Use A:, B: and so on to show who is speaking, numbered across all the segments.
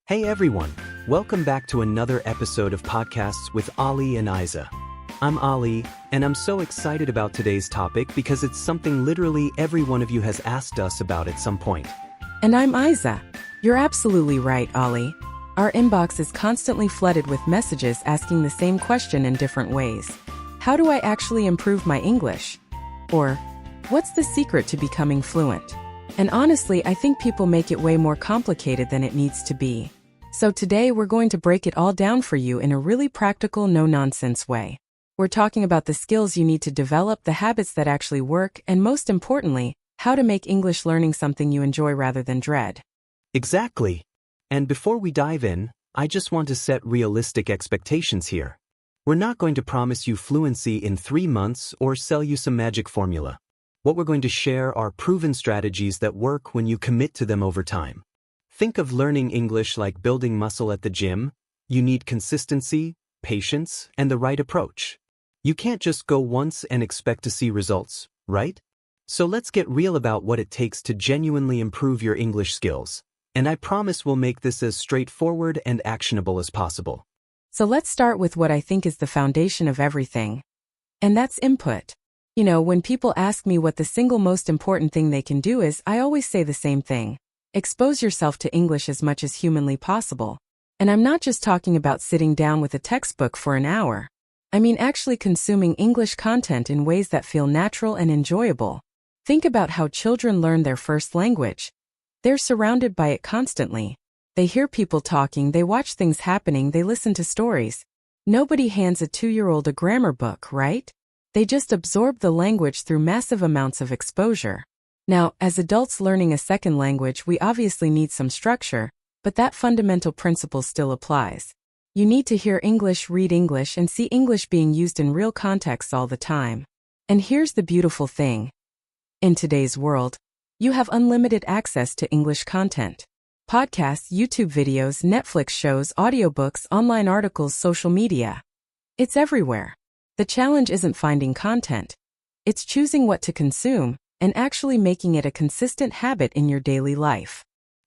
A: Hey everyone, welcome back to another episode of podcasts with Ali and Aiza. I'm Ali, and I'm so excited about today's topic because it's something literally every one of you has asked us about at some point.
B: And I'm Aiza. You're absolutely right, Ali. Our inbox is constantly flooded with messages asking the same question in different ways. How do I actually improve my English? Or, what's the secret to becoming fluent? And honestly, I think people make it way more complicated than it needs to be. So today we're going to break it all down for you in a really practical, no-nonsense way. We're talking about the skills you need to develop, the habits that actually work, and most importantly, how to make English learning something you enjoy rather than dread.
A: Exactly. And before we dive in, I just want to set realistic expectations here. We're not going to promise you fluency in 3 months or sell you some magic formula. What we're going to share are proven strategies that work when you commit to them over time. Think of learning English like building muscle at the gym. You need consistency, patience, and the right approach. You can't just go once and expect to see results, right? So let's get real about what it takes to genuinely improve your English skills. And I promise we'll make this as straightforward and actionable as possible.
B: So let's start with what I think is the foundation of everything. And that's input. You know, when people ask me what the single most important thing they can do is, I always say the same thing. Expose yourself to English as much as humanly possible. And I'm not just talking about sitting down with a textbook for an hour. I mean actually consuming English content in ways that feel natural and enjoyable. Think about how children learn their first language. They're surrounded by it constantly. They hear people talking, they watch things happening, they listen to stories. Nobody hands a 2-year-old a grammar book, right? They just absorb the language through massive amounts of exposure. Now, as adults learning a second language, we obviously need some structure, but that fundamental principle still applies. You need to hear English, read English, and see English being used in real contexts all the time. And here's the beautiful thing. In today's world, you have unlimited access to English content. Podcasts, YouTube videos, Netflix shows, audiobooks, online articles, social media. It's everywhere. The challenge isn't finding content. It's choosing what to consume and actually making it a consistent habit in your daily life.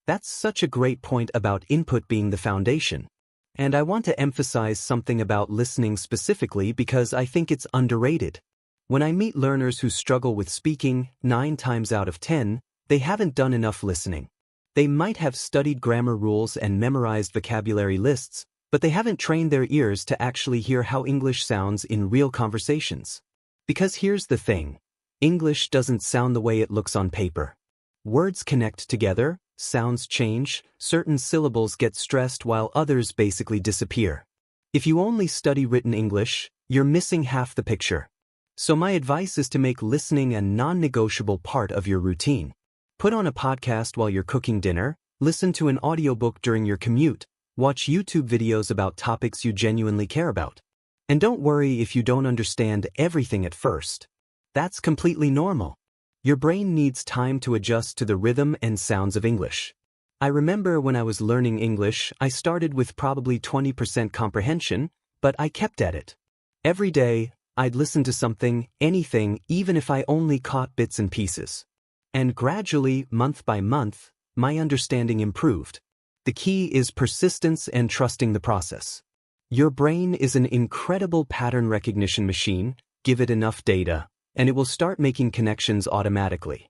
A: That's such a great point about input being the foundation. And I want to emphasize something about listening specifically because I think it's underrated. When I meet learners who struggle with speaking, 9 times out of 10, they haven't done enough listening. They might have studied grammar rules and memorized vocabulary lists, but they haven't trained their ears to actually hear how English sounds in real conversations. Because here's the thing. English doesn't sound the way it looks on paper. Words connect together, sounds change, certain syllables get stressed while others basically disappear. If you only study written English, you're missing half the picture. So my advice is to make listening a non-negotiable part of your routine. Put on a podcast while you're cooking dinner, listen to an audiobook during your commute, watch YouTube videos about topics you genuinely care about. And don't worry if you don't understand everything at first. That's completely normal. Your brain needs time to adjust to the rhythm and sounds of English. I remember when I was learning English, I started with probably 20% comprehension, but I kept at it. Every day, I'd listen to something, anything, even if I only caught bits and pieces. And gradually, month by month, my understanding improved. The key is persistence and trusting the process. Your brain is an incredible pattern recognition machine. Give it enough data, and it will start making connections automatically.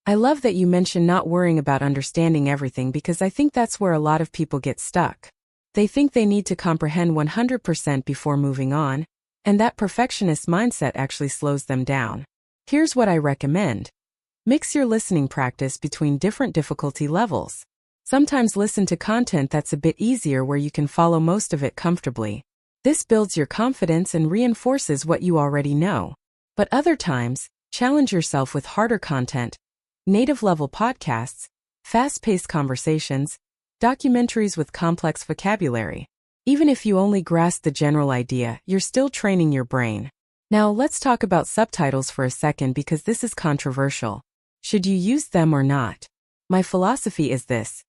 B: I love that you mentioned not worrying about understanding everything because I think that's where a lot of people get stuck. They think they need to comprehend 100% before moving on, and that perfectionist mindset actually slows them down. Here's what I recommend. Mix your listening practice between different difficulty levels. Sometimes listen to content that's a bit easier where you can follow most of it comfortably. This builds your confidence and reinforces what you already know. But other times, challenge yourself with harder content, native-level podcasts, fast-paced conversations, documentaries with complex vocabulary. Even if you only grasp the general idea, you're still training your brain. Now let's talk about subtitles for a second because this is controversial. Should you use them or not? My philosophy is this.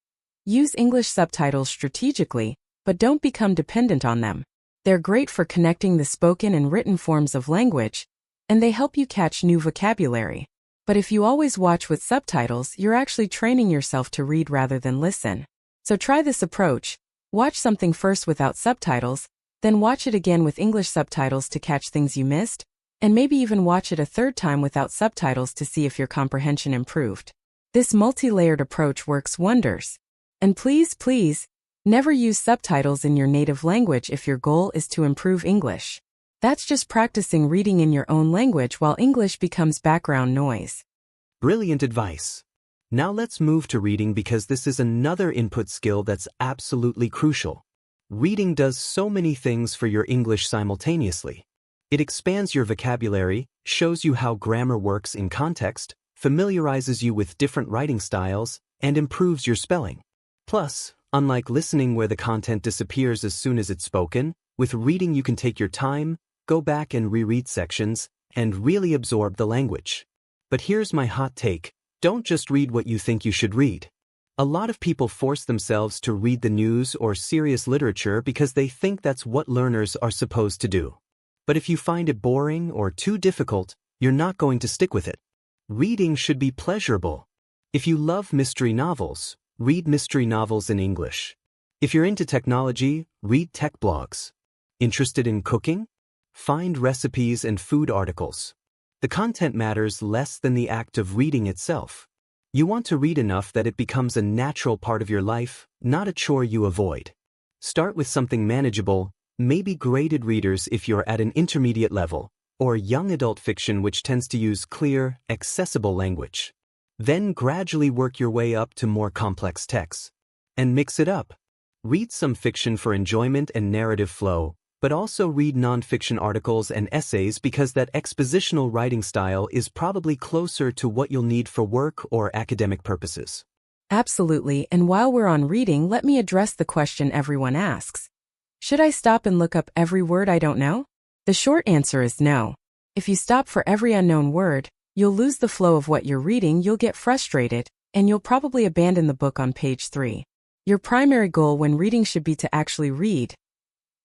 B: Use English subtitles strategically, but don't become dependent on them. They're great for connecting the spoken and written forms of language, and they help you catch new vocabulary. But if you always watch with subtitles, you're actually training yourself to read rather than listen. So try this approach. Watch something first without subtitles, then watch it again with English subtitles to catch things you missed, and maybe even watch it a third time without subtitles to see if your comprehension improved. This multi-layered approach works wonders. And please, never use subtitles in your native language if your goal is to improve English. That's just practicing reading in your own language while English becomes background noise.
A: Brilliant advice. Now let's move to reading because this is another input skill that's absolutely crucial. Reading does so many things for your English simultaneously. It expands your vocabulary, shows you how grammar works in context, familiarizes you with different writing styles, and improves your spelling. Plus, unlike listening where the content disappears as soon as it's spoken, with reading you can take your time, go back and reread sections, and really absorb the language. But here's my hot take. Don't just read what you think you should read. A lot of people force themselves to read the news or serious literature because they think that's what learners are supposed to do. But if you find it boring or too difficult, you're not going to stick with it. Reading should be pleasurable. If you love mystery novels, read mystery novels in English. If you're into technology, read tech blogs. Interested in cooking? Find recipes and food articles. The content matters less than the act of reading itself. You want to read enough that it becomes a natural part of your life, not a chore you avoid. Start with something manageable, maybe graded readers if you're at an intermediate level, or young adult fiction which tends to use clear, accessible language. Then gradually work your way up to more complex texts. And mix it up. Read some fiction for enjoyment and narrative flow, but also read non-fiction articles and essays because that expositional writing style is probably closer to what you'll need for work or academic purposes.
B: Absolutely, and while we're on reading, let me address the question everyone asks. Should I stop and look up every word I don't know? The short answer is no. If you stop for every unknown word, you'll lose the flow of what you're reading, you'll get frustrated, and you'll probably abandon the book on page 3. Your primary goal when reading should be to actually read,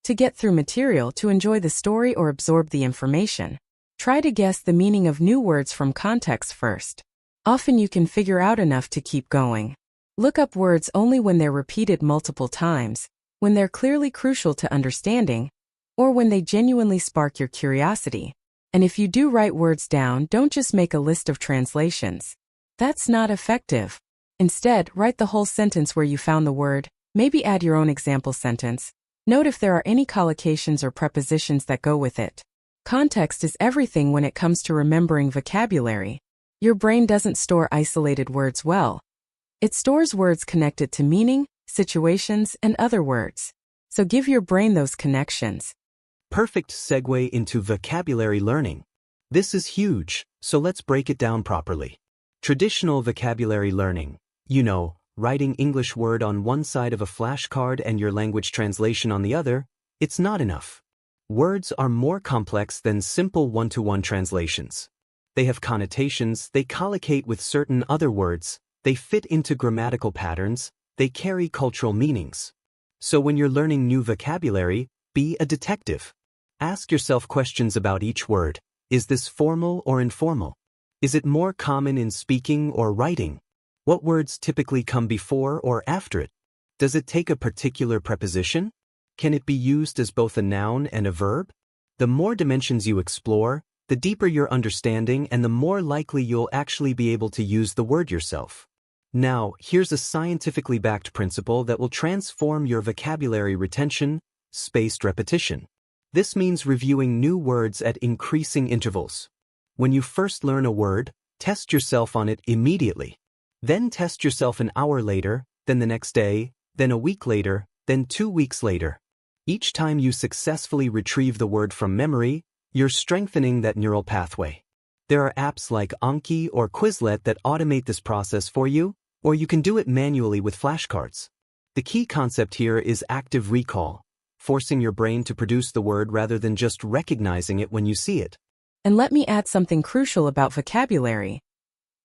B: to get through material, to enjoy the story or absorb the information. Try to guess the meaning of new words from context first. Often you can figure out enough to keep going. Look up words only when they're repeated multiple times, when they're clearly crucial to understanding, or when they genuinely spark your curiosity. And if you do write words down, don't just make a list of translations. That's not effective. Instead, write the whole sentence where you found the word, maybe add your own example sentence. Note if there are any collocations or prepositions that go with it. Context is everything when it comes to remembering vocabulary. Your brain doesn't store isolated words well. It stores words connected to meaning, situations, and other words. So give your brain those connections.
A: Perfect segue into vocabulary learning. This is huge, so let's break it down properly. Traditional vocabulary learning, writing English word on one side of a flashcard and your language translation on the other, it's not enough. Words are more complex than simple one-to-one translations. They have connotations, they collocate with certain other words, they fit into grammatical patterns, they carry cultural meanings. So when you're learning new vocabulary, be a detective. Ask yourself questions about each word. Is this formal or informal? Is it more common in speaking or writing? What words typically come before or after it? Does it take a particular preposition? Can it be used as both a noun and a verb? The more dimensions you explore, the deeper your understanding and the more likely you'll actually be able to use the word yourself. Now, here's a scientifically backed principle that will transform your vocabulary retention: spaced repetition. This means reviewing new words at increasing intervals. When you first learn a word, test yourself on it immediately. Then test yourself an hour later, then the next day, then a week later, then 2 weeks later. Each time you successfully retrieve the word from memory, you're strengthening that neural pathway. There are apps like Anki or Quizlet that automate this process for you, or you can do it manually with flashcards. The key concept here is active recall, forcing your brain to produce the word rather than just recognizing it when you see it.
B: And let me add something crucial about vocabulary.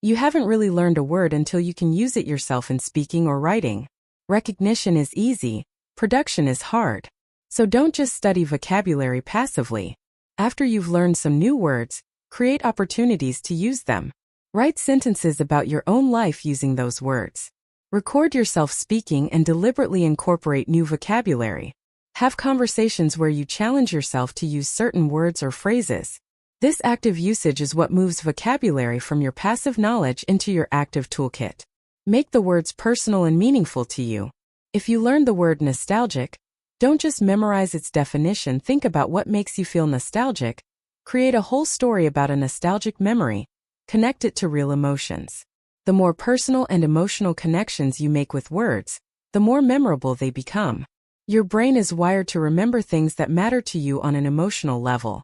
B: You haven't really learned a word until you can use it yourself in speaking or writing. Recognition is easy, production is hard. So don't just study vocabulary passively. After you've learned some new words, create opportunities to use them. Write sentences about your own life using those words. Record yourself speaking and deliberately incorporate new vocabulary. Have conversations where you challenge yourself to use certain words or phrases. This active usage is what moves vocabulary from your passive knowledge into your active toolkit. Make the words personal and meaningful to you. If you learn the word nostalgic, don't just memorize its definition, think about what makes you feel nostalgic. Create a whole story about a nostalgic memory. Connect it to real emotions. The more personal and emotional connections you make with words, the more memorable they become. Your brain is wired to remember things that matter to you on an emotional level.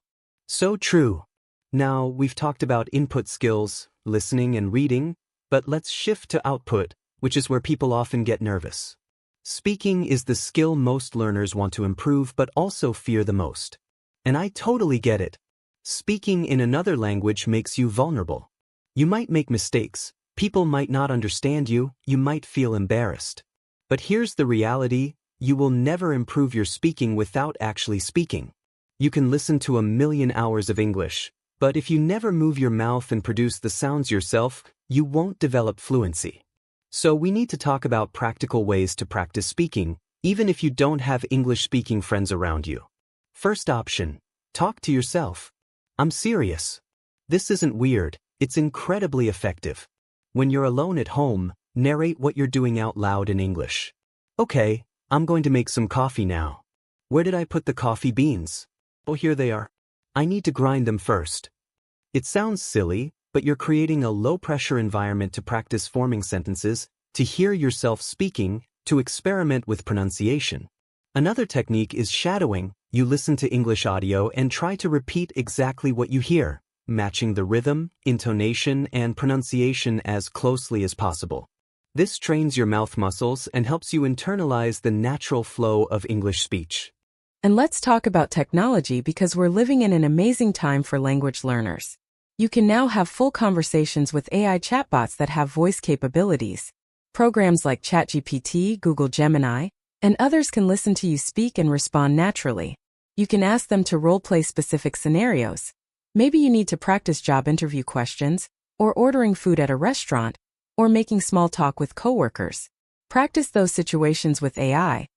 A: So true. Now, we've talked about input skills, listening and reading, but let's shift to output, which is where people often get nervous. Speaking is the skill most learners want to improve but also fear the most. And I totally get it. Speaking in another language makes you vulnerable. You might make mistakes, people might not understand you, you might feel embarrassed. But here's the reality, you will never improve your speaking without actually speaking. You can listen to a million hours of English, but if you never move your mouth and produce the sounds yourself, you won't develop fluency. So we need to talk about practical ways to practice speaking, even if you don't have English-speaking friends around you. First option, talk to yourself. I'm serious. This isn't weird, it's incredibly effective. When you're alone at home, narrate what you're doing out loud in English. Okay, I'm going to make some coffee now. Where did I put the coffee beans? Oh, here they are. I need to grind them first. It sounds silly, but you're creating a low-pressure environment to practice forming sentences, to hear yourself speaking, to experiment with pronunciation. Another technique is shadowing. You listen to English audio and try to repeat exactly what you hear, matching the rhythm, intonation, and pronunciation as closely as possible. This trains your mouth muscles and helps you internalize the natural flow of English speech.
B: And let's talk about technology because we're living in an amazing time for language learners. You can now have full conversations with AI chatbots that have voice capabilities. Programs like ChatGPT, Google Gemini, and others can listen to you speak and respond naturally. You can ask them to role-play specific scenarios. Maybe you need to practice job interview questions, or ordering food at a restaurant, or making small talk with coworkers. Practice those situations with AI.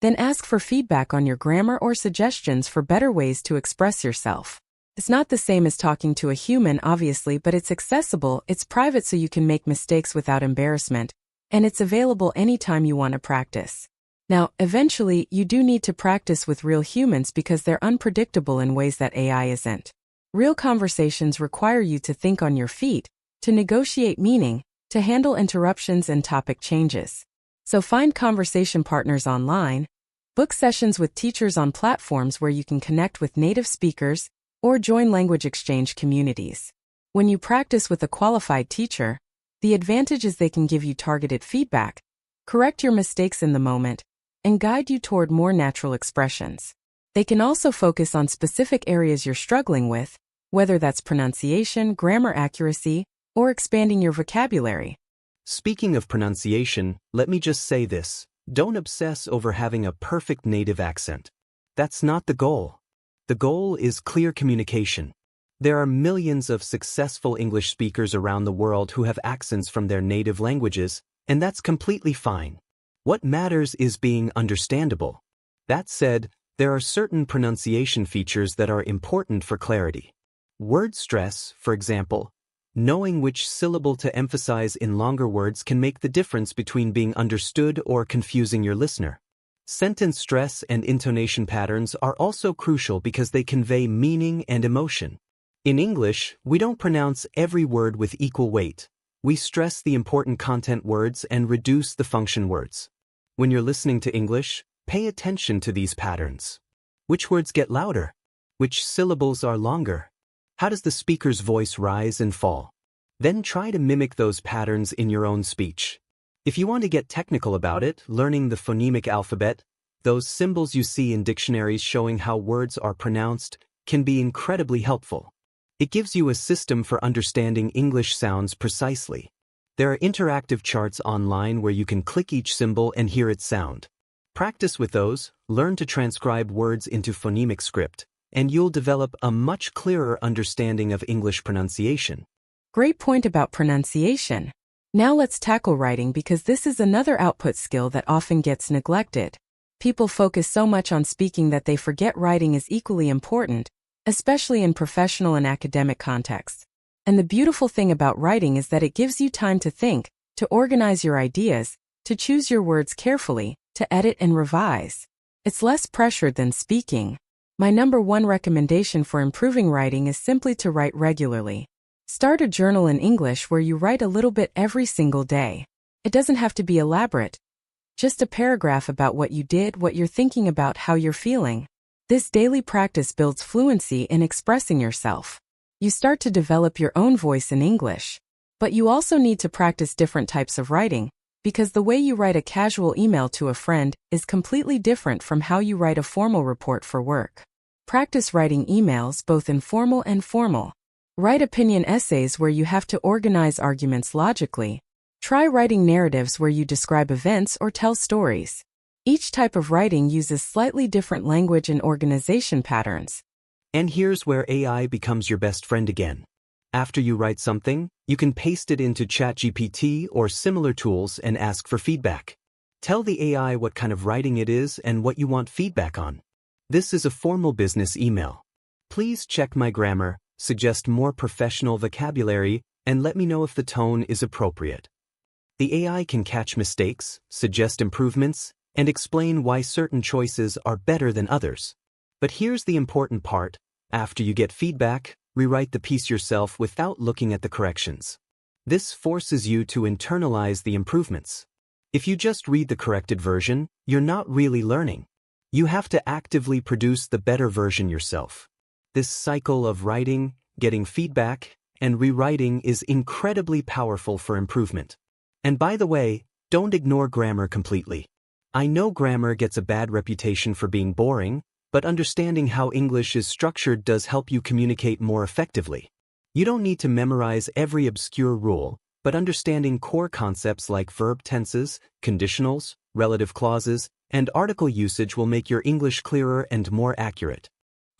B: Then ask for feedback on your grammar or suggestions for better ways to express yourself. It's not the same as talking to a human, obviously, but it's accessible, it's private so you can make mistakes without embarrassment, and it's available anytime you want to practice. Now, eventually, you do need to practice with real humans because they're unpredictable in ways that AI isn't. Real conversations require you to think on your feet, to negotiate meaning, to handle interruptions and topic changes. So find conversation partners online, book sessions with teachers on platforms where you can connect with native speakers, or join language exchange communities. When you practice with a qualified teacher, the advantage is they can give you targeted feedback, correct your mistakes in the moment, and guide you toward more natural expressions. They can also focus on specific areas you're struggling with, whether that's pronunciation, grammar accuracy, or expanding your vocabulary.
A: Speaking of pronunciation, let me just say this. Don't obsess over having a perfect native accent. That's not the goal. The goal is clear communication. There are millions of successful English speakers around the world who have accents from their native languages, and that's completely fine. What matters is being understandable. That said, there are certain pronunciation features that are important for clarity. Word stress, for example, knowing which syllable to emphasize in longer words can make the difference between being understood or confusing your listener. Sentence stress and intonation patterns are also crucial because they convey meaning and emotion. In English, we don't pronounce every word with equal weight. We stress the important content words and reduce the function words. When you're listening to English, pay attention to these patterns. Which words get louder? Which syllables are longer? How does the speaker's voice rise and fall? Then try to mimic those patterns in your own speech. If you want to get technical about it, learning the phonemic alphabet, those symbols you see in dictionaries showing how words are pronounced, can be incredibly helpful. It gives you a system for understanding English sounds precisely. There are interactive charts online where you can click each symbol and hear its sound. Practice with those, learn to transcribe words into phonemic script, and you'll develop a much clearer understanding of English pronunciation.
B: Great point about pronunciation. Now let's tackle writing because this is another output skill that often gets neglected. People focus so much on speaking that they forget writing is equally important, especially in professional and academic contexts. And the beautiful thing about writing is that it gives you time to think, to organize your ideas, to choose your words carefully, to edit and revise. It's less pressured than speaking. My number one recommendation for improving writing is simply to write regularly. Start a journal in English where you write a little bit every single day. It doesn't have to be elaborate. Just a paragraph about what you did, what you're thinking about, how you're feeling. This daily practice builds fluency in expressing yourself. You start to develop your own voice in English. But you also need to practice different types of writing, because the way you write a casual email to a friend is completely different from how you write a formal report for work. Practice writing emails, both informal and formal. Write opinion essays where you have to organize arguments logically. Try writing narratives where you describe events or tell stories. Each type of writing uses slightly different language and organization patterns.
A: And here's where AI becomes your best friend again. After you write something, you can paste it into ChatGPT or similar tools and ask for feedback. Tell the AI what kind of writing it is and what you want feedback on. This is a formal business email. Please check my grammar, suggest more professional vocabulary, and let me know if the tone is appropriate. The AI can catch mistakes, suggest improvements, and explain why certain choices are better than others. But here's the important part: after you get feedback, rewrite the piece yourself without looking at the corrections. This forces you to internalize the improvements. If you just read the corrected version, you're not really learning. You have to actively produce the better version yourself. This cycle of writing, getting feedback, and rewriting is incredibly powerful for improvement. And by the way, don't ignore grammar completely. I know grammar gets a bad reputation for being boring, but understanding how English is structured does help you communicate more effectively. You don't need to memorize every obscure rule, but understanding core concepts like verb tenses, conditionals, relative clauses, and article usage will make your English clearer and more accurate.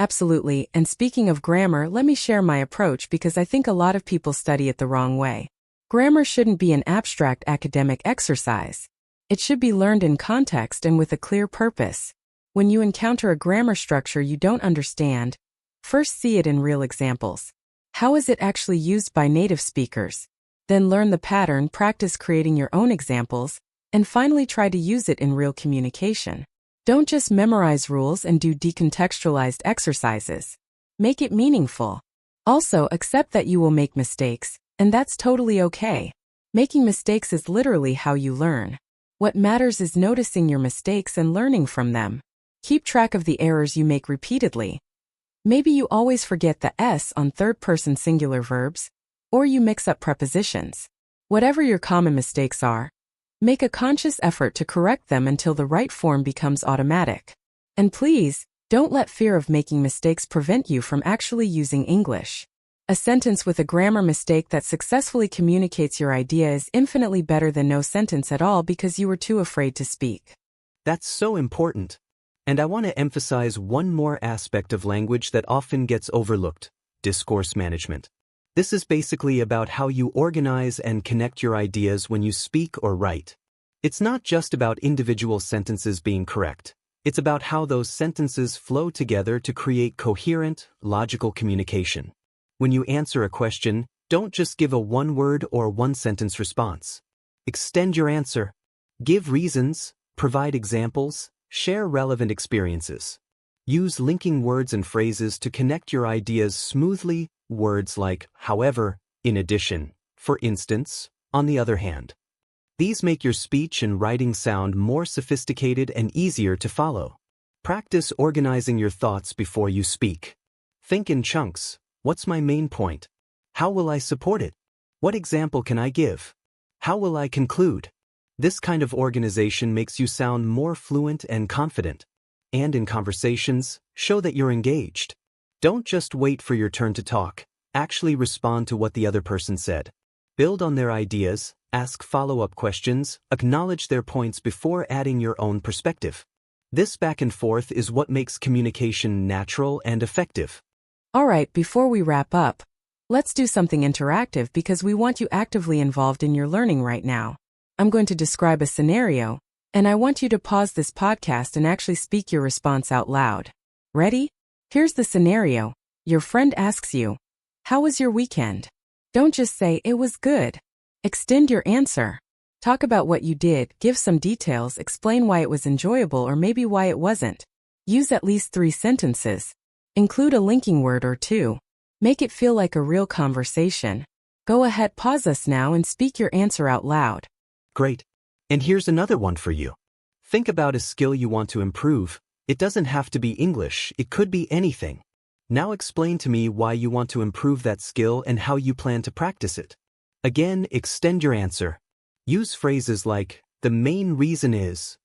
B: Absolutely, and speaking of grammar, let me share my approach because I think a lot of people study it the wrong way. Grammar shouldn't be an abstract academic exercise. It should be learned in context and with a clear purpose. When you encounter a grammar structure you don't understand, first see it in real examples. How is it actually used by native speakers? Then learn the pattern, practice creating your own examples, and finally try to use it in real communication. Don't just memorize rules and do decontextualized exercises. Make it meaningful. Also, accept that you will make mistakes, and that's totally okay. Making mistakes is literally how you learn. What matters is noticing your mistakes and learning from them. Keep track of the errors you make repeatedly. Maybe you always forget the S on third-person singular verbs, or you mix up prepositions. Whatever your common mistakes are, make a conscious effort to correct them until the right form becomes automatic. And please, don't let fear of making mistakes prevent you from actually using English. A sentence with a grammar mistake that successfully communicates your idea is infinitely better than no sentence at all because you were too afraid to speak.
A: That's so important. And I want to emphasize one more aspect of language that often gets overlooked: discourse management. This is basically about how you organize and connect your ideas when you speak or write. It's not just about individual sentences being correct. It's about how those sentences flow together to create coherent, logical communication. When you answer a question, don't just give a one-word or one-sentence response. Extend your answer. Give reasons, provide examples, share relevant experiences. Use linking words and phrases to connect your ideas smoothly. Words like however, in addition, for instance, on the other hand. These make your speech and writing sound more sophisticated and easier to follow. Practice organizing your thoughts before you speak. Think in chunks. What's my main point? How will I support it? What example can I give? How will I conclude? This kind of organization makes you sound more fluent and confident. And in conversations, show that you're engaged. Don't just wait for your turn to talk. Actually respond to what the other person said. Build on their ideas, ask follow-up questions, acknowledge their points before adding your own perspective. This back and forth is what makes communication natural and effective.
B: Alright, before we wrap up, Let's do something interactive because we want you actively involved in your learning right now. I'm going to describe a scenario, and I want you to pause this podcast and actually speak your response out loud. Ready? Here's the scenario. Your friend asks you, "How was your weekend?" Don't just say, "It was good." Extend your answer. Talk about what you did, give some details, explain why it was enjoyable or maybe why it wasn't. Use at least 3 sentences. Include a linking word or 2. Make it feel like a real conversation. Go ahead, pause us now and speak your answer out loud.
A: Great. And here's another one for you. Think about a skill you want to improve. It doesn't have to be English, it could be anything. Now explain to me why you want to improve that skill and how you plan to practice it. Again, extend your answer. Use phrases like, "the main reason is,"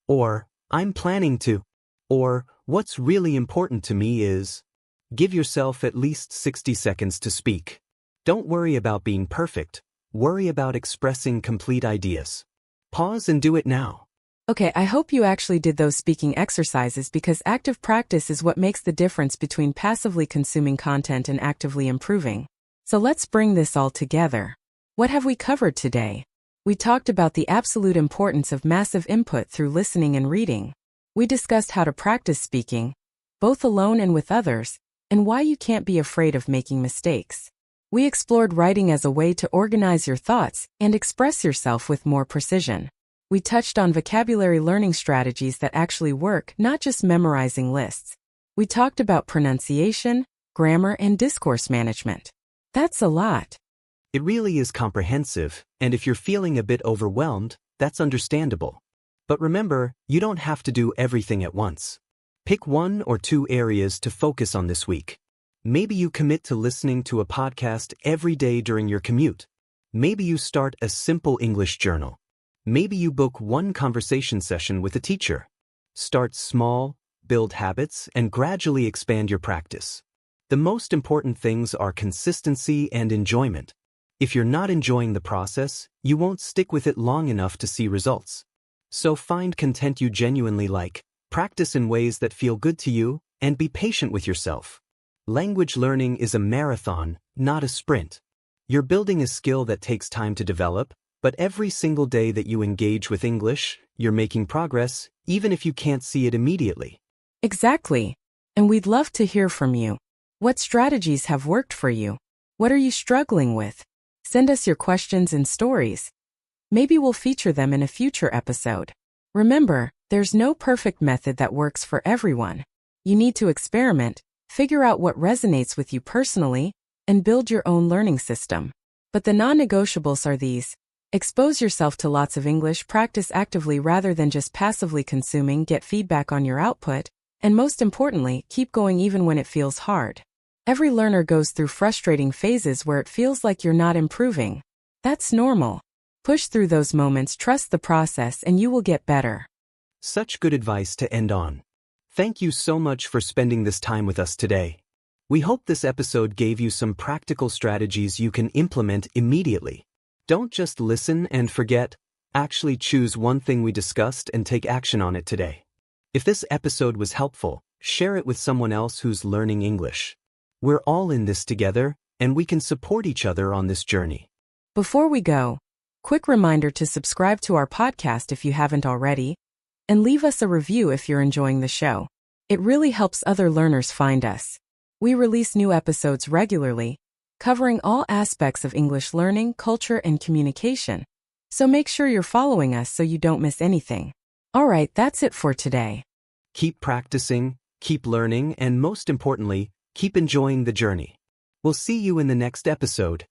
A: or "I'm planning to," or "what's really important to me is." Give yourself at least 60 seconds to speak. Don't worry about being perfect. Worry about expressing complete ideas. Pause and do it now.
B: Okay, I hope you actually did those speaking exercises because active practice is what makes the difference between passively consuming content and actively improving. So let's bring this all together. What have we covered today? We talked about the absolute importance of massive input through listening and reading. We discussed how to practice speaking, both alone and with others, and why you can't be afraid of making mistakes. We explored writing as a way to organize your thoughts and express yourself with more precision. We touched on vocabulary learning strategies that actually work, not just memorizing lists. We talked about pronunciation, grammar, and discourse management. That's a lot.
A: It really is comprehensive, and if you're feeling a bit overwhelmed, that's understandable. But remember, you don't have to do everything at once. Pick 1 or 2 areas to focus on this week. Maybe you commit to listening to a podcast every day during your commute. Maybe you start a simple English journal. Maybe you book 1 conversation session with a teacher. Start small, build habits, and gradually expand your practice. The most important things are consistency and enjoyment. If you're not enjoying the process, you won't stick with it long enough to see results. So find content you genuinely like, practice in ways that feel good to you, and be patient with yourself. Language learning is a marathon, not a sprint. You're building a skill that takes time to develop, but every single day that you engage with English, you're making progress, even if you can't see it immediately.
B: Exactly. And we'd love to hear from you. What strategies have worked for you? What are you struggling with? Send us your questions and stories. Maybe we'll feature them in a future episode. Remember, there's no perfect method that works for everyone. You need to experiment, figure out what resonates with you personally, and build your own learning system. But the non-negotiables are these. Expose yourself to lots of English, practice actively rather than just passively consuming, get feedback on your output, and most importantly, keep going even when it feels hard. Every learner goes through frustrating phases where it feels like you're not improving. That's normal. Push through those moments, trust the process, and you will get better.
A: Such good advice to end on. Thank you so much for spending this time with us today. We hope this episode gave you some practical strategies you can implement immediately. Don't just listen and forget, actually choose one thing we discussed and take action on it today. If this episode was helpful, share it with someone else who's learning English. We're all in this together, and we can support each other on this journey.
B: Before we go, quick reminder to subscribe to our podcast if you haven't already, and leave us a review if you're enjoying the show. It really helps other learners find us. We release new episodes regularly, covering all aspects of English learning, culture, and communication. So make sure you're following us so you don't miss anything. All right, that's it for today.
A: Keep practicing, keep learning, and most importantly, keep enjoying the journey. We'll see you in the next episode.